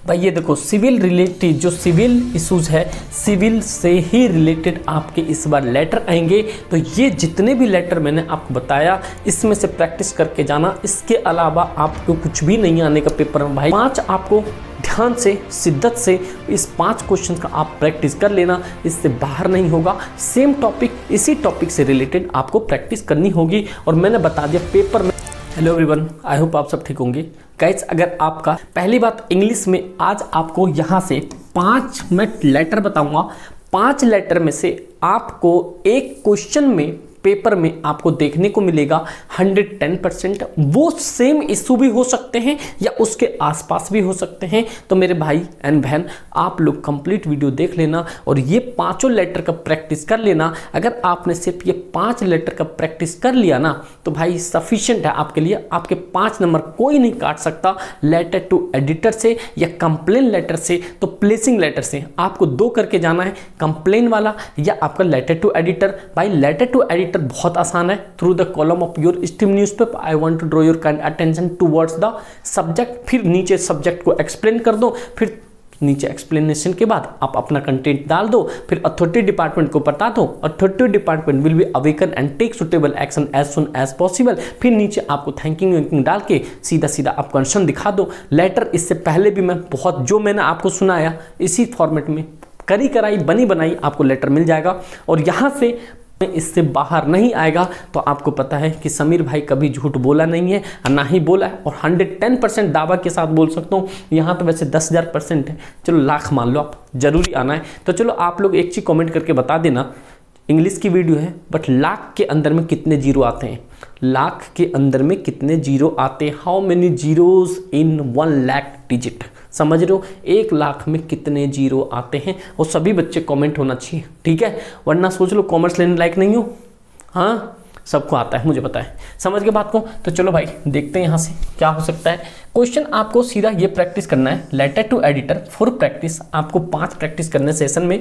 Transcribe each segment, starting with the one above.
भाई ये देखो सिविल रिलेटेड जो सिविल इश्यूज है, सिविल से ही रिलेटेड आपके इस बार लेटर आएंगे। तो ये जितने भी लेटर मैंने आपको बताया इसमें से प्रैक्टिस करके जाना, इसके अलावा आपको कुछ भी नहीं आने का पेपर में भाई। 5 आपको ध्यान से शिद्दत से इस 5 क्वेश्चन का आप प्रैक्टिस कर लेना, इससे बाहर नहीं होगा। सेम टॉपिक इसी टॉपिक से रिलेटेड आपको प्रैक्टिस करनी होगी। और मैंने बता दिया पेपर में। हेलो एवरीवन, आई होप आप सब ठीक होंगे। गाइस अगर आपका पहली बात इंग्लिश में, आज आपको यहाँ से 5 मैं लेटर बताऊंगा। 5 लेटर में से आपको एक क्वेश्चन में पेपर में आपको देखने को मिलेगा 110%। वो सेम इशू भी हो सकते हैं या उसके आसपास भी हो सकते हैं। तो मेरे भाई एंड बहन आप लोग कंप्लीट वीडियो देख लेना और ये 5 लेटर का प्रैक्टिस कर लेना। अगर आपने सिर्फ ये 5 लेटर का प्रैक्टिस कर लिया ना तो भाई सफिशिएंट है आपके लिए। आपके 5 नंबर कोई नहीं काट सकता। लेटर टू एडिटर से या कंप्लेन लेटर से, तो प्लेसिंग लेटर से आपको 2 करके जाना है, कंप्लेन वाला या आपका लेटर टू एडिटर। भाई लेटर टू एडिटर बहुत आसान है। Through the column of your stream newspaper I want to draw your kind attention towards the subject. फिर नीचे सब्जेक्ट को एक्सप्लेन कर दो, फिर नीचे एक्सप्लेनेशन के बाद आप अपना कंटेंट डाल दो, फिर अथॉरिटी डिपार्टमेंट को बता दो। Authority department will be awaken and take suitable action as soon as possible. फिर नीचे आपको थैंकिंग वैंकिंग डाल के सीधा सीधा आप कंसर्न दिखा दो। लेटर इससे पहले भी मैं बहुत जो मैंने आपको सुनाया इसी फॉर्मेट में करी कराई बनी बनाई आपको लेटर मिल जाएगा। और यहाँ से इससे बाहर नहीं आएगा तो आपको पता है कि समीर भाई कभी झूठ बोला नहीं है और ना ही बोला है। और 110% दावा के साथ बोल सकता हूँ। यहाँ तो वैसे 10,000% है, चलो लाख मान लो आप, जरूरी आना है। तो चलो आप लोग एक चीज़ कमेंट करके बता देना, इंग्लिश की वीडियो है बट लाख के अंदर में कितने जीरो आते हैं? लाख के अंदर में कितने जीरो आते हैं? How many zeros in 1 lakh digit? समझ रहे हो? 1 लाख में कितने जीरो आते हैं? और सभी बच्चे कमेंट होना चाहिए, ठीक है? वरना सोच लो कॉमर्स लेने लायक नहीं हो। हाँ सबको आता है, मुझे पता है। समझ के बात को? तो चलो भाई देखते हैं यहाँ से क्या हो सकता है। क्वेश्चन आपको सीधा ये प्रैक्टिस करना है, letter to editor for practice. आपको 5 प्रैक्टिस करने सेशन में।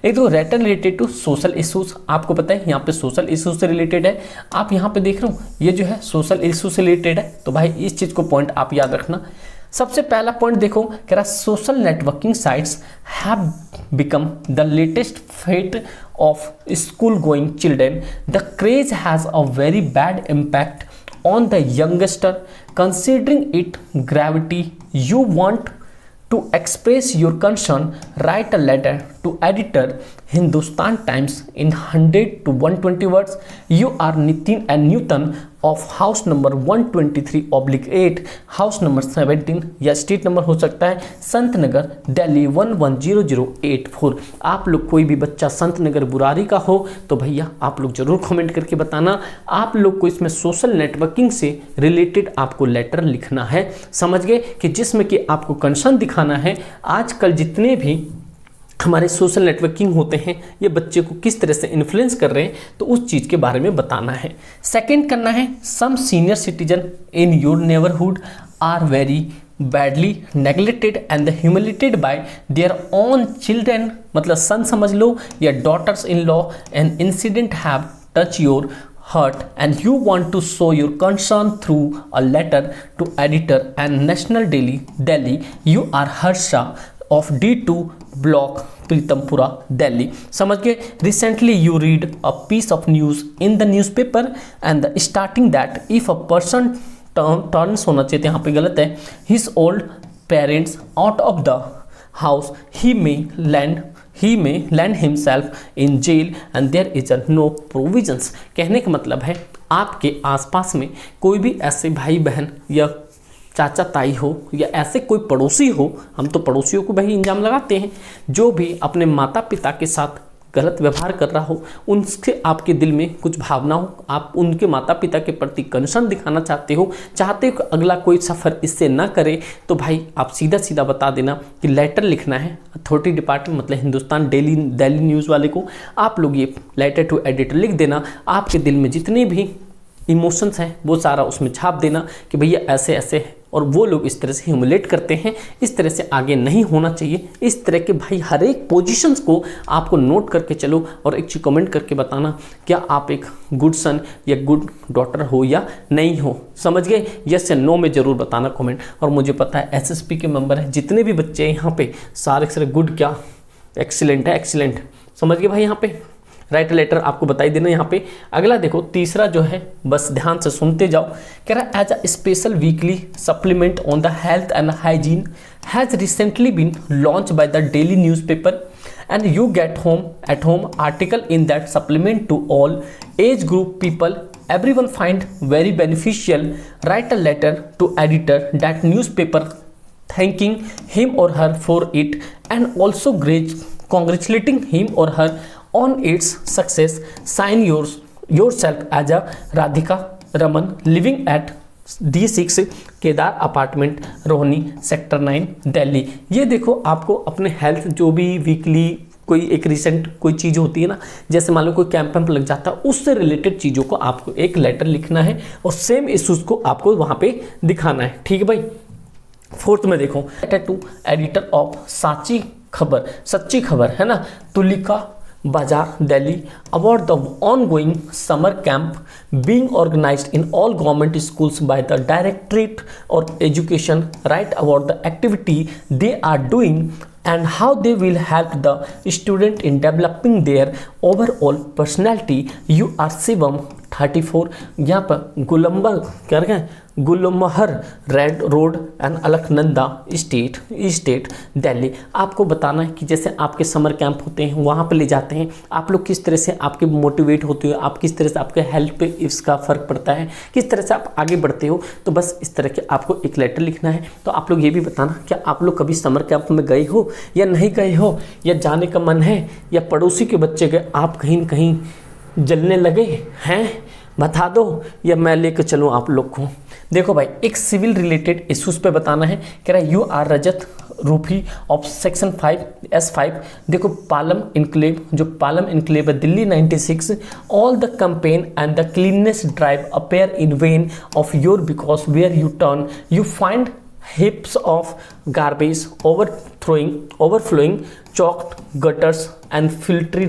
एक तो letter related to social issues, आपको पता है यहाँ पे सोशल इश्यूज से रिलेटेड है। आप यहाँ पे देख रहे हो ये जो है सोशल इश्यू से रिलेटेड है। तो भाई इस चीज़ को पॉइंट आप याद रखना। सबसे पहला पॉइंट देखो, कह रहा social networking sites have become the latest fad of school going children. The craze has a very bad impact on the youngster. Considering its gravity, you want to express your concern. Write a letter to editor Hindustan Times in 100 to 120 words. You are Nitin and Newton of house number 123/8, house number 17 या street number हो सकता है संत नगर दिल्ली 110084। आप लोग कोई भी बच्चा संत नगर बुरारी का हो तो भैया आप लोग जरूर कमेंट करके बताना। आप लोग को इसमें सोशल नेटवर्किंग से रिलेटेड आपको लेटर लिखना है, समझ गए? कि जिसमें कि आपको कंसर्न दिखाना है। आजकल जितने भी हमारे सोशल नेटवर्किंग होते हैं ये बच्चे को किस तरह से इन्फ्लुएंस कर रहे हैं, तो उस चीज़ के बारे में बताना है। सेकंड करना है, some senior citizen in your neighbourhood are very badly neglected and humiliated by their own children, मतलब सन समझ लो या daughters in law. An incident have touch your hurt and you want to show your concern through a letter to editor and National Daily Delhi. You are Harsha of D2 block Pritampura Delhi. समझ के? Recently you read a piece of news in the newspaper and the starting that if a person turns होना चाहिए, यहाँ पे गलत है, his old parents out of the house he may land himself in jail and there is no provisions. कहने का मतलब है आपके आसपास में कोई भी ऐसे भाई बहन या चाचा ताई हो या ऐसे कोई पड़ोसी हो, हम तो पड़ोसियों को भाई इंजाम लगाते हैं, जो भी अपने माता पिता के साथ गलत व्यवहार कर रहा हो, उनसे आपके दिल में कुछ भावना हो, आप उनके माता पिता के प्रति कंसर्न दिखाना चाहते हो कि अगला कोई सफ़र इससे ना करे, तो भाई आप सीधा सीधा बता देना कि लेटर लिखना है अथॉरिटी डिपार्टमेंट, मतलब हिंदुस्तान दिल्ली न्यूज़ वाले को। आप लोग ये लेटर टू एडिटर लिख देना। आपके दिल में जितने भी इमोशंस हैं वो सारा उसमें छाप देना कि भैया ऐसे ऐसे और वो लोग इस तरह से ह्यूमिलेट करते हैं। इस तरह से आगे नहीं होना चाहिए। इस तरह के भाई हर एक पोजीशंस को आपको नोट करके चलो और एक चीज कमेंट करके बताना क्या आप एक गुड सन या गुड डॉटर हो या नहीं हो। समझ गए? यस या नो में जरूर बताना कमेंट। और मुझे पता है एसएसपी के मेंबर हैं जितने भी बच्चे हैं यहाँ पे सारे गुड क्या एक्सीलेंट है, एक्सीलेंट। समझ गए भाई? यहाँ पे राइट लेटर आपको बताई देना। यहाँ पे अगला देखो तीसरा जो है, बस ध्यान से सुनते जाओ। कह रहा है as a special weekly supplement on the health and hygiene has recently been launch by the daily newspaper and you get home at home article in that supplement to all age group people everyone find very beneficial. Write a letter to editor that newspaper thanking him or her for it and also congratulating him or her on its success. Sign yourself as a Radhika Raman living at D6 Kedar apartment Rohini sector 9 Delhi. ये देखो आपको अपने health जो भी weekly कोई एक recent कोई चीज़ होती है ना, जैसे मान लो कोई कैंप लग जाता है, उससे रिलेटेड चीज़ों को आपको एक लेटर लिखना है और सेम इश्यूज को आपको वहाँ पे दिखाना है। ठीक है भाई? फोर्थ में देखो लेटर टू एडिटर ऑफ साची खबर, सच्ची खबर है ना, तुलिका बाजार Delhi about the ongoing summer camp being organized in all government schools by the Directorate of Education. Write about the activity they are doing and how they will help the student in developing their overall personality. You are Shivam 34 यहाँ पर गुलम्बर क्या रखें, Gulmohar red road and Alaknanda state Delhi. आपको बताना है कि जैसे आपके समर कैंप होते हैं वहाँ पे ले जाते हैं, आप लोग किस तरह से आपके मोटिवेट होते हो, आप किस तरह से आपके हेल्थ पे इसका फ़र्क पड़ता है, किस तरह से आप आगे बढ़ते हो। तो बस इस तरह के आपको एक लेटर लिखना है। तो आप लोग ये भी बताना क्या आप लोग कभी समर कैंप में गए हो या नहीं गए हो, या जाने का मन है, या पड़ोसी के बच्चे गए आप कहीं न कहीं जलने लगे हैं, बता दो या मैं लेकर चलूँ आप लोग को। देखो भाई एक सिविल रिलेटेड इश्यूज पे बताना है। कह रहा है you are Rajat Rufi of section 5S5। देखो पालम इनक्लेव, जो पालम इनक्लेव है Delhi 96, all the campaign and the cleanness drive appear in vain of your because where you turn you find heaps of garbage overflowing chalked gutters and filthy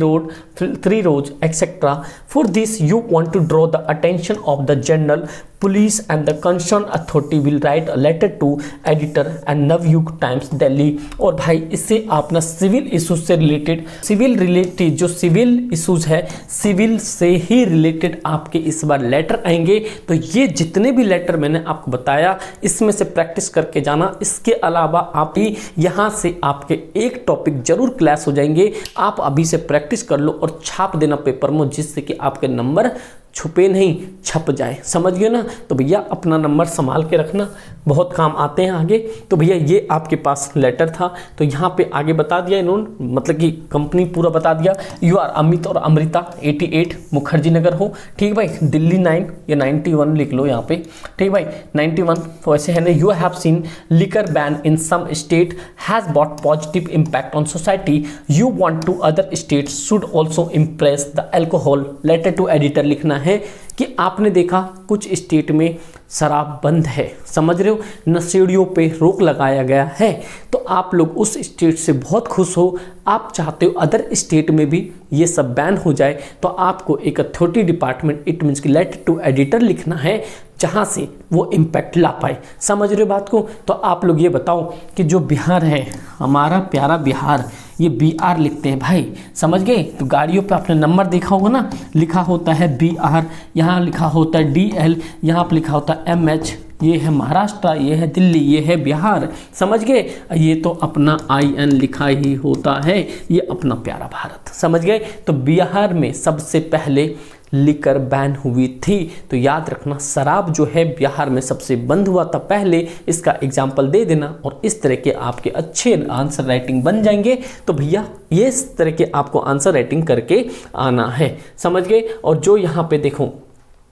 roads etc. For this you want to draw the attention of the general police and the concerned authority will write a letter to editor and Navयुग Times Delhi. और भाई इससे आप ना civil issues से related जो civil issues है civil से ही रिलेटेड आपके इस बार लेटर आएंगे। तो ये जितने भी लेटर मैंने आपको बताया इसमें से प्रैक्टिस करके जाना। इसके अलावा आप ही यहाँ से आपके एक टॉपिक जरूर क्लास हो जाएंगे। आप अभी से प्रैक्टिस कर लो और छाप देना पेपर में, जिससे कि आपके नंबर छुपे नहीं छप जाए। समझ गए ना? तो भैया अपना नंबर संभाल के रखना, बहुत काम आते हैं आगे। तो भैया ये आपके पास लेटर था, तो यहाँ पे आगे बता दिया इन्होंने, मतलब कि कंपनी पूरा बता दिया। यू आर अमित और अमृता 88 मुखर्जी नगर हो। ठीक भाई? दिल्ली 9 या 91 लिख लो यहाँ पे। ठीक भाई? 91 वैसे है ना। You have seen liquor ban in some state has bought positive impact on society. You want to other states should also impress the alcohol. Letter to editor लिखना है कि आपने देखा कुछ स्टेट में शराब बंद है, समझ रहे हो, नशेड़ियों पे रोक लगाया गया है, तो आप लोग उस स्टेट से बहुत खुश हो, आप चाहते हो अदर स्टेट में भी ये सब बैन हो जाए। तो आपको एक अथॉरिटी डिपार्टमेंट इट मीन्स की लेटर टू एडिटर लिखना है जहाँ से वो इम्पैक्ट ला पाए। समझ रहे हो बात को? तो आप लोग ये बताओ कि जो बिहार है हमारा प्यारा बिहार, ये BR लिखते हैं भाई, समझ गए? तो गाड़ियों पे आपने नंबर देखा होगा ना, लिखा होता है BR, यहाँ लिखा होता है DL, यहाँ पर लिखा होता है MH। ये है महाराष्ट्र, ये है दिल्ली, ये है बिहार। समझ गए? ये तो अपना IN लिखा ही होता है, ये अपना प्यारा भारत। समझ गए? तो बिहार में सबसे पहले लिकर बैन हुई थी। तो याद रखना शराब जो है बिहार में सबसे बंद हुआ था पहले, इसका एग्जाम्पल दे देना और इस तरह के आपके अच्छे आंसर राइटिंग बन जाएंगे। तो भैया ये इस तरह के आपको आंसर राइटिंग करके आना है। समझ गए? और जो यहाँ पे देखो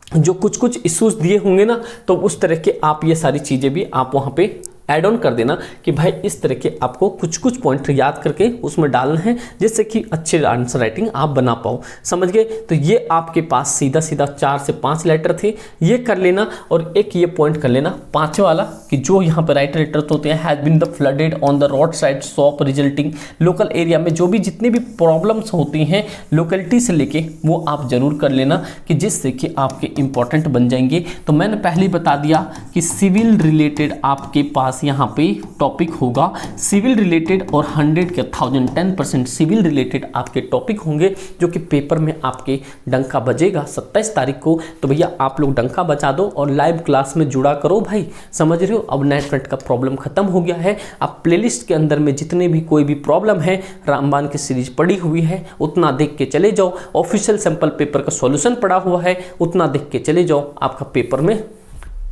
जो कुछ इश्यूज दिए होंगे ना, तो उस तरह के आप ये सारी चीज़ें भी आप वहाँ पे ऐड ऑन कर देना कि भाई इस तरह के आपको कुछ कुछ पॉइंट याद करके उसमें डालना है, जिससे कि अच्छे आंसर राइटिंग आप बना पाओ। समझ गए? तो ये आपके पास सीधा सीधा 4 से 5 लेटर थे, ये कर लेना। और एक ये पॉइंट कर लेना 5वें वाला कि जो यहाँ पर राइट लेटर होते हैं, has been the flooded on the road side shop resulting, local area में जो भी जितने भी प्रॉब्लम्स होती हैं लोकेलिटी से लेके, वो आप जरूर कर लेना कि जिससे कि आपके इंपॉर्टेंट बन जाएंगे। तो मैंने पहले बता दिया कि सिविल रिलेटेड आपके पास यहाँ पे टॉपिक होगा, सिविल रिलेटेड, और 100 के 1010% सिविल रिलेटेड आपके टॉपिक होंगे जो कि पेपर में आपके डंका बजेगा 27 तारीख को। तो भैया आप लोग डंका बजा दो और लाइव क्लास में जुड़ा करो भाई। समझ रहे हो? अब नेट का प्रॉब्लम खत्म हो गया है। अब प्लेलिस्ट के अंदर में जितने भी कोई भी प्रॉब्लम है, रामबाण की सीरीज पड़ी हुई है, उतना देख के चले जाओ। ऑफिशियल सैंपल पेपर का सॉल्यूशन पड़ा हुआ है, उतना देख के चले जाओ, आपका पेपर में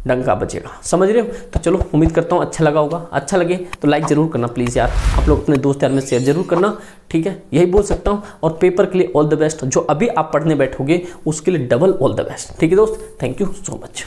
डंका बजेगा। समझ रहे हो? तो चलो, उम्मीद करता हूँ अच्छा लगा होगा। अच्छा लगे तो लाइक जरूर करना प्लीज़ यार, आप लोग अपने दोस्त यार में शेयर जरूर करना, ठीक है? यही बोल सकता हूँ। और पेपर के लिए ऑल द बेस्ट। जो अभी आप पढ़ने बैठोगे उसके लिए डबल ऑल द बेस्ट, ठीक है दोस्त? Thank you so much.